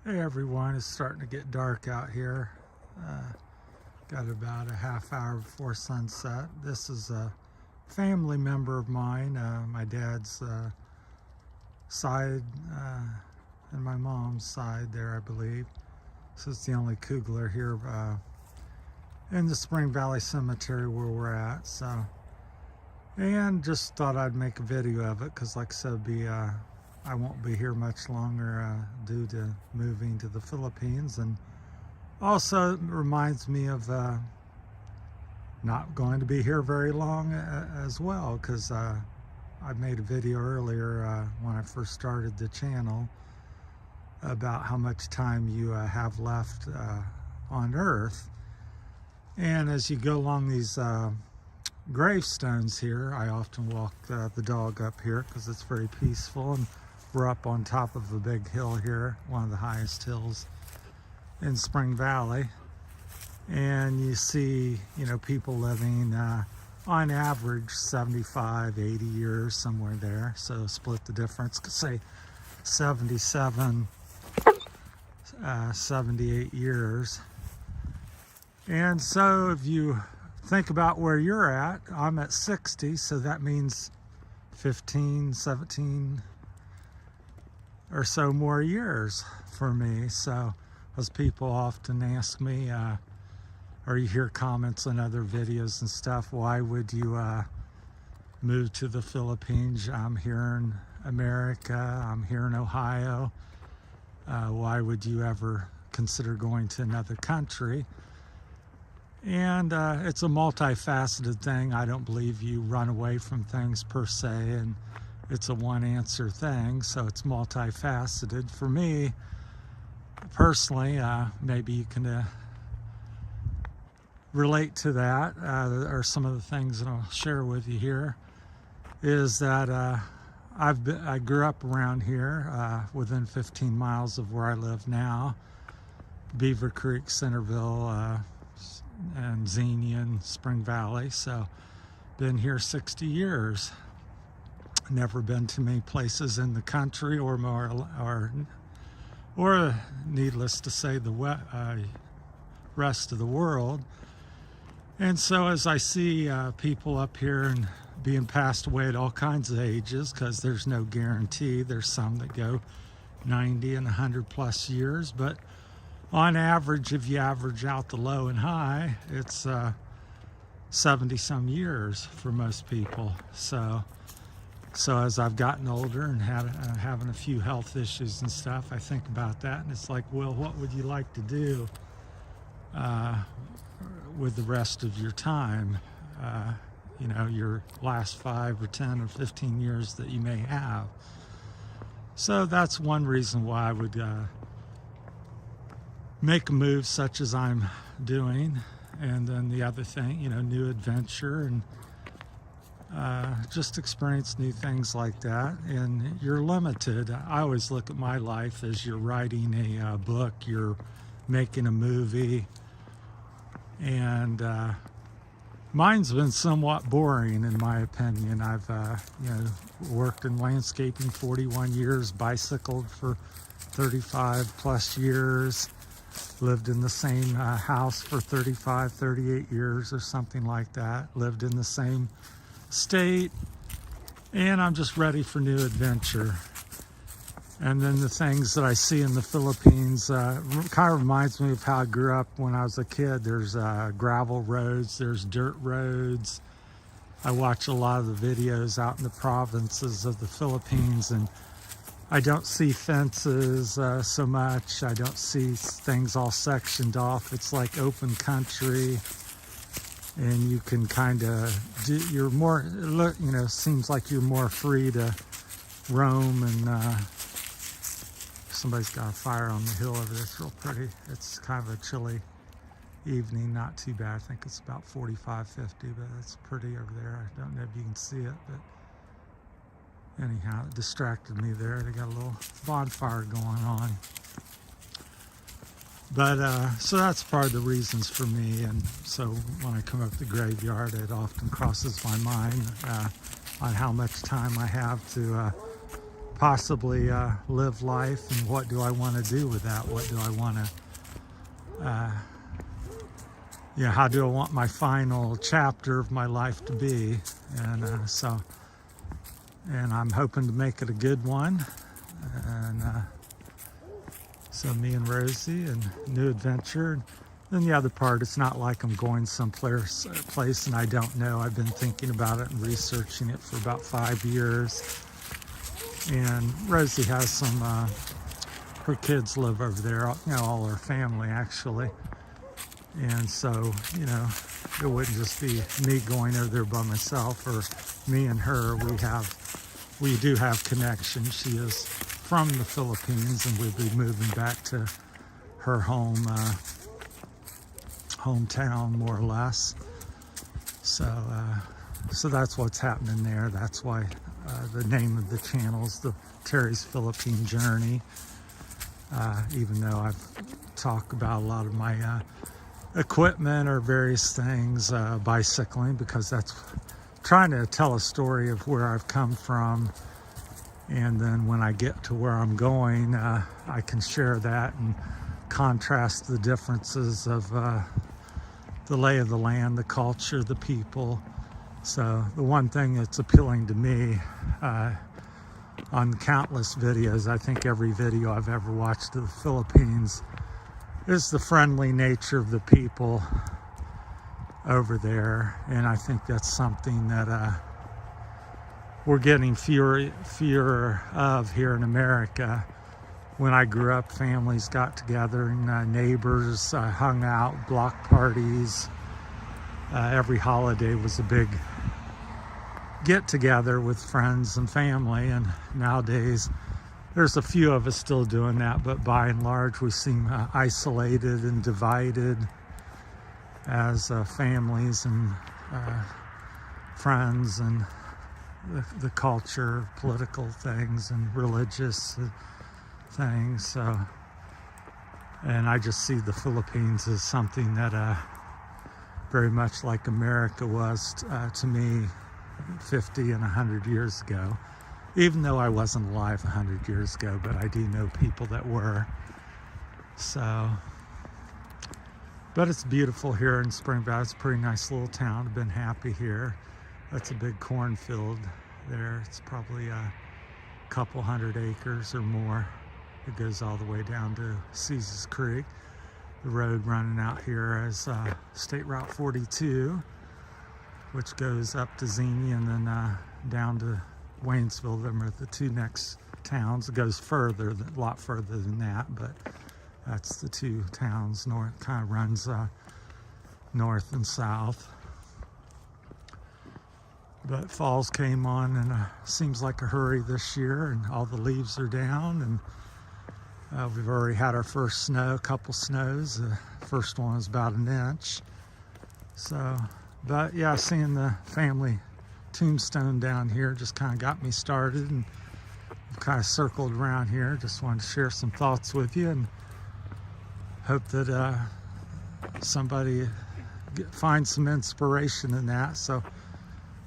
Hey everyone, it's starting to get dark out here. Got about a half hour before sunset. This is a family member of mine, my dad's side and my mom's side there, I believe. So it's the only Kugler here in the Spring Valley Cemetery where we're at. And just thought I'd make a video of it because, like I said, I won't be here much longer due to moving to the Philippines, and also it reminds me of not going to be here very long as well, because I made a video earlier when I first started the channel about how much time you have left on Earth. And as you go along these gravestones here, I often walk the dog up here because it's very peaceful, and we're up on top of a big hill here, one of the highest hills in Spring Valley. And you see, people living on average 75, 80 years, somewhere there. So split the difference, say 77, 78 years. And so if you think about where you're at, I'm at 60, so that means 15, 17 or so more years for me. So as people often ask me, or you hear comments on other videos and stuff, why would you move to the Philippines? I'm here in America, I'm here in Ohio. Why would you ever consider going to another country? And it's a multifaceted thing. I don't believe you run away from things per se, and it's a one answer thing, so it's multifaceted. For me, personally, maybe you can relate to that, or some of the things that I'll share with you here, is that I grew up around here, within 15 miles of where I live now, Beaver Creek, Centerville, and Xenia and Spring Valley. So been here 60 years. Never been to many places in the country, or needless to say, the rest of the world. And so as I see people up here and being passed away at all kinds of ages, because there's no guarantee, there's some that go 90 and 100 plus years, but on average, if you average out the low and high, it's 70 some years for most people. So as I've gotten older and having a few health issues and stuff, I think about that, and it's like, well, what would you like to do with the rest of your time? Your last 5 or 10 or 15 years that you may have. So that's one reason why I would make a move such as I'm doing. And then the other thing, new adventure, and just experience new things like that. And you're limited. I always look at my life as you're writing a book, you're making a movie, and mine's been somewhat boring in my opinion. I've worked in landscaping 41 years, bicycled for 35 plus years, lived in the same house for 35, 38 years or something like that, lived in the same state, and I'm just ready for new adventure. And then the things that I see in the Philippines kind of reminds me of how I grew up when I was a kid. There's gravel roads, there's dirt roads. I watch a lot of the videos out in the provinces of the Philippines, and I don't see fences so much. I don't see things all sectioned off. It's like open country, and you can kind of you're more, seems like you're more free to roam. And somebody's got a fire on the hill over there. It's real pretty. It's kind of a chilly evening, not too bad. I think it's about 45, 50, but it's pretty over there. I don't know if you can see it, but anyhow, it distracted me there. They got a little bonfire going on. But so that's part of the reasons for me. And so when I come up the graveyard, it often crosses my mind on how much time I have to possibly live life, and what do I want to do with that? What do I want to, how do I want my final chapter of my life to be? And and I'm hoping to make it a good one. And so me and Rosie and new adventure. And then the other part, it's not like I'm going someplace place and I don't know. I've been thinking about it and researching it for about 5 years. And Rosie has some, her kids live over there, all her family actually. And so, it wouldn't just be me going over there by myself, or me and her. We do have connections. She is from the Philippines, and we'll be moving back to her hometown, more or less. So that's what's happening there. That's why the name of the channel is the Terry's Philippine Journey. Even though I've talked about a lot of my equipment or various things, bicycling, because that's trying to tell a story of where I've come from, and then when I get to where I'm going, I can share that and contrast the differences of the lay of the land, the culture, the people. So the one thing that's appealing to me on countless videos, I think every video I've ever watched of the Philippines, is the friendly nature of the people over there. And I think that's something that we're getting fewer of here in America. When I grew up, families got together and neighbors hung out, block parties. Every holiday was a big get together with friends and family. And nowadays, there's a few of us still doing that, but by and large, we seem isolated and divided as families and friends, and the culture, political things, and religious things. So, and I just see the Philippines as something that very much like America was to me 50 and 100 years ago. Even though I wasn't alive 100 years ago, but I do know people that were. So, but it's beautiful here in Spring Valley. It's a pretty nice little town. I've been happy here. That's a big cornfield there. It's probably a couple 100 acres or more. It goes all the way down to Caesars Creek. The road running out here is State Route 42, which goes up to Xenia and then down to Waynesville. Them are the two next towns. It goes further, a lot further than that, but that's the two towns. North kind of runs north and south. But falls came on, and seems like a hurry this year, and all the leaves are down, and we've already had our first snow, a couple snows. The first one was about 1 inch. So, but yeah, seeing the family tombstone down here just kind of got me started, and I've kind of circled around here. Just wanted to share some thoughts with you, and hope that somebody finds some inspiration in that. So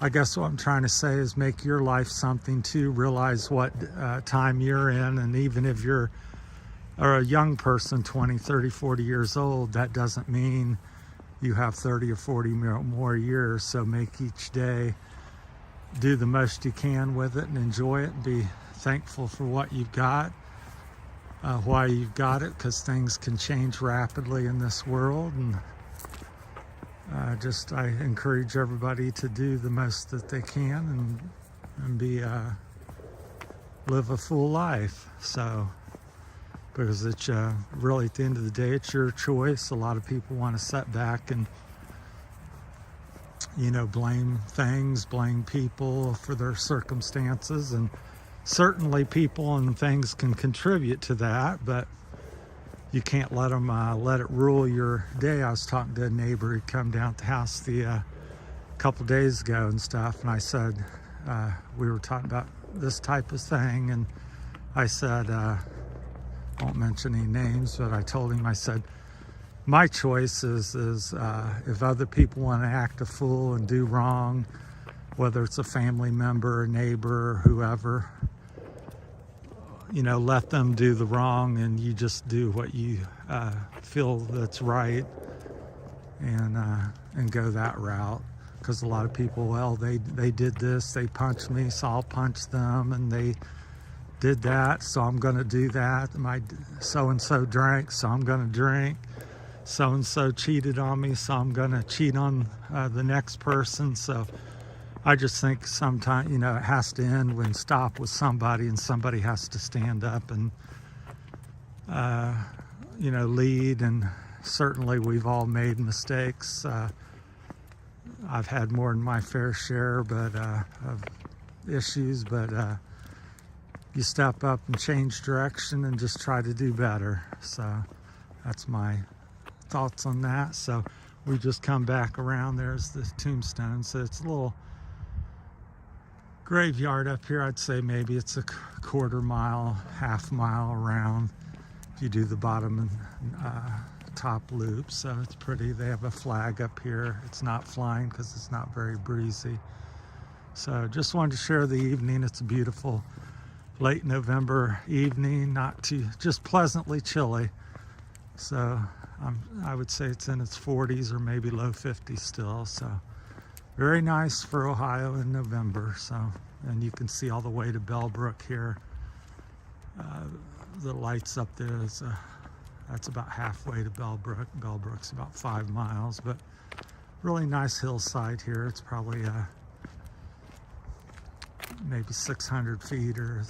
I guess what I'm trying to say is make your life something too. Realize what time you're in, and even if you're a young person, 20, 30, 40 years old, that doesn't mean you have 30 or 40 more years. So make each day, do the most you can with it and enjoy it, and be thankful for what you've got, why you've got it, because things can change rapidly in this world. And I encourage everybody to do the most that they can, and be live a full life. So, because it's really, at the end of the day, it's your choice. A lot of people want to sit back and blame things, blame people for their circumstances, and certainly people and things can contribute to that, but you can't let them let it rule your day. I was talking to a neighbor who come down at the house a couple days ago and stuff, and I said, we were talking about this type of thing, and I said, won't mention any names, but I told him, I said, my choice is if other people want to act a fool and do wrong, whether it's a family member, a neighbor, or whoever, let them do the wrong, and you just do what you feel that's right, and go that route. Because a lot of people, well, they did this, they punched me, so I'll punch them, and they did that, so I'm going to do that. My so-and-so drank, so I'm going to drink. So-and-so cheated on me, so I'm going to cheat on the next person. So I just think sometimes, it has to end when stop with somebody, and somebody has to stand up and, lead. And certainly we've all made mistakes. I've had more than my fair share of issues, but you step up and change direction and just try to do better. So that's my thoughts on that. So we just come back around. There's the tombstone. So it's a little graveyard up here. I'd say maybe it's a quarter mile, half mile around if you do the bottom and top loop. So it's pretty. They have a flag up here. It's not flying because it's not very breezy. So just wanted to share the evening. It's a beautiful late November evening, just pleasantly chilly. So I would say it's in its 40s or maybe low 50s still. So very nice for Ohio in November. So, and you can see all the way to Bellbrook here. The lights up there that's about halfway to Bellbrook. Bellbrook's about 5 miles, but really nice hillside here. It's probably maybe 600 feet or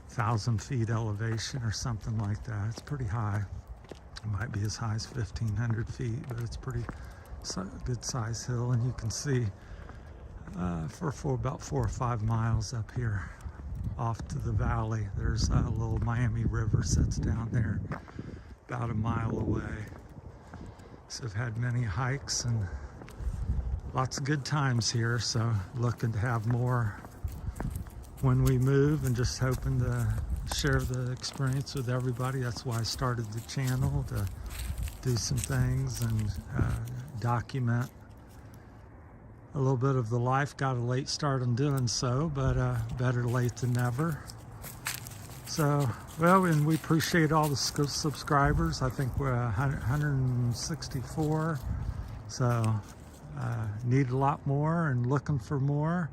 1,000 feet elevation or something like that. It's pretty high. It might be as high as 1,500 feet, but it's pretty good size hill. And you can see for about 4 or 5 miles up here off to the valley, there's a little Miami River sits down there about a mile away. So I've had many hikes and lots of good times here. So looking to have more when we move, and just hoping to share the experience with everybody. That's why I started the channel, to do some things and document a little bit of the life. Got a late start on doing so, but better late than never. So, well, and we appreciate all the subscribers. I think we're 164. So need a lot more and looking for more.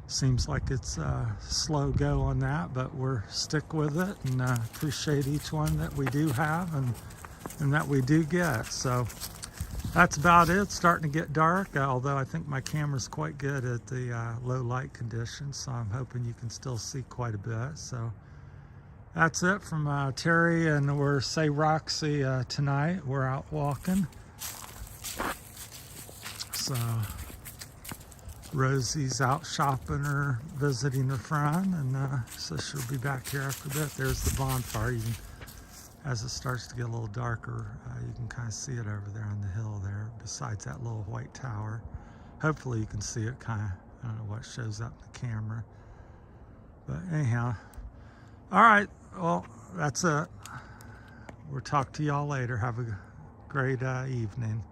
Seems like it's a slow go on that, but we're stick with it, and appreciate each one that we do have and that we do get. So that's about it. It's starting to get dark, although I think my camera's quite good at the low light conditions, so I'm hoping you can still see quite a bit. So that's it from Terry, and we're Say Roxy tonight. We're out walking. So Rosie's out shopping or visiting her friend, and so she'll be back here after a bit. There's the bonfire. You can, as it starts to get a little darker, you can kind of see it over there on the hill there, besides that little white tower. Hopefully you can see it kind of, I don't know what shows up in the camera. But anyhow, all right, well, that's it. We'll talk to y'all later. Have a great evening.